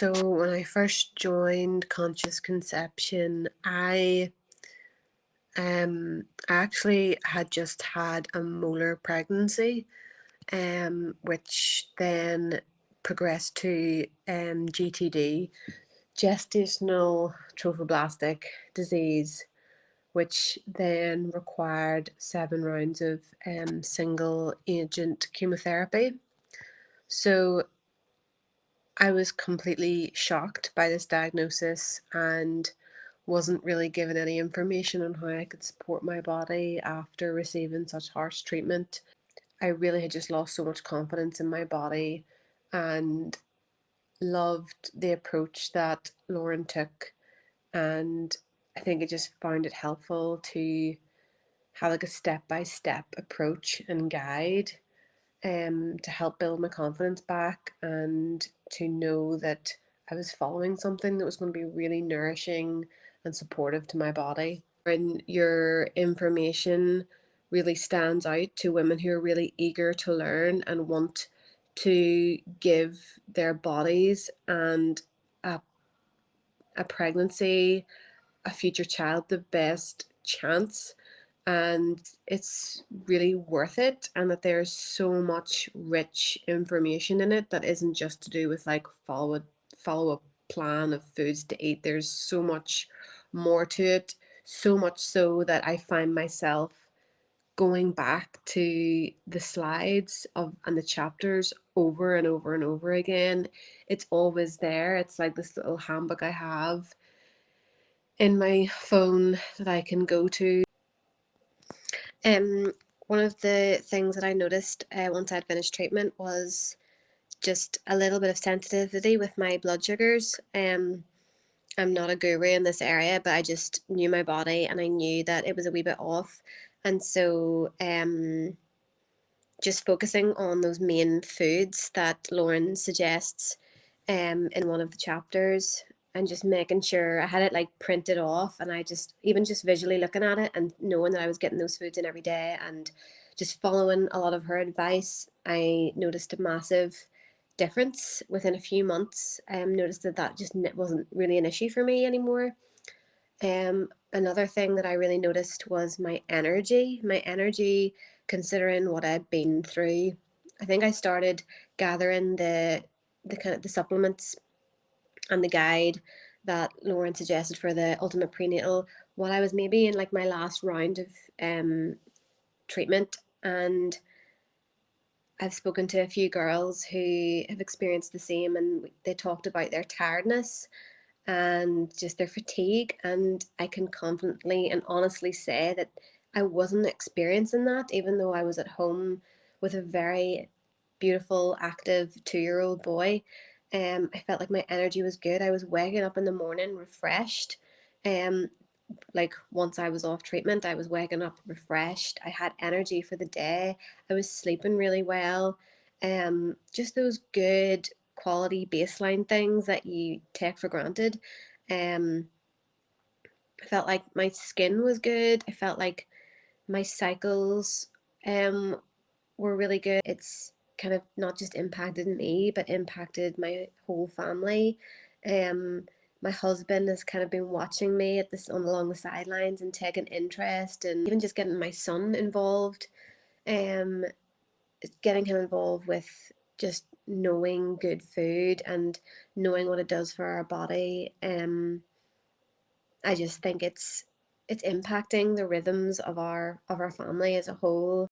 So when I first joined Conscious Conception, I actually had just had a molar pregnancy, which then progressed to GTD, gestational trophoblastic disease, which then required 7 rounds of single agent chemotherapy. So I was completely shocked by this diagnosis and wasn't really given any information on how I could support my body after receiving such harsh treatment. I really had just lost so much confidence in my body and loved the approach that Lauren took. And I think I just found it helpful to have like a step by step approach and guide to help build my confidence back and to know that I was following something that was going to be really nourishing and supportive to my body. And your information really stands out to women who are really eager to learn and want to give their bodies and a, a pregnancy, a future child, the best chance, and it's really worth it, and that there's so much rich information in it that isn't just to do with like follow a plan of foods to eat. There's so much more to it, so much so that I find myself going back to the slides of and the chapters over and over and over again. It's always there. It's like this little handbook I have in my phone that I can go to. Um, One of the things that I noticed once I'd finished treatment was just a little bit of sensitivity with my blood sugars. I'm not a guru in this area, but I just knew my body and I knew that it was a wee bit off. And so just focusing on those main foods that Lauren suggests in one of the chapters, and just making sure I had it like printed off, and I just even just visually looking at it and knowing that I was getting those foods in every day and just following a lot of her advice, I noticed a massive difference within a few months. Noticed that just wasn't really an issue for me anymore. Another thing that I really noticed was my energy. My energy, considering what I'd been through. I think I started gathering the kind of the supplements and the guide that Lauren suggested for the ultimate prenatal while I was maybe in like my last round of treatment. And I've spoken to a few girls who have experienced the same, and they talked about their tiredness and just their fatigue. And I can confidently and honestly say that I wasn't experiencing that, even though I was at home with a very beautiful, active 2-year-old boy. I felt like my energy was good. I was waking up in the morning refreshed. Um, like once I was off treatment, I was waking up refreshed. I had energy for the day. I was sleeping really well. Just those good quality baseline things that you take for granted. Um, I felt like my skin was good. I felt like my cycles were really good. It's kind of not just impacted me, but impacted my whole family. Um, my husband has kind of been watching me at this on along the sidelines and taking interest, and even just getting my son involved. Um, Getting him involved with just knowing good food and knowing what it does for our body. I just think it's impacting the rhythms of our family as a whole.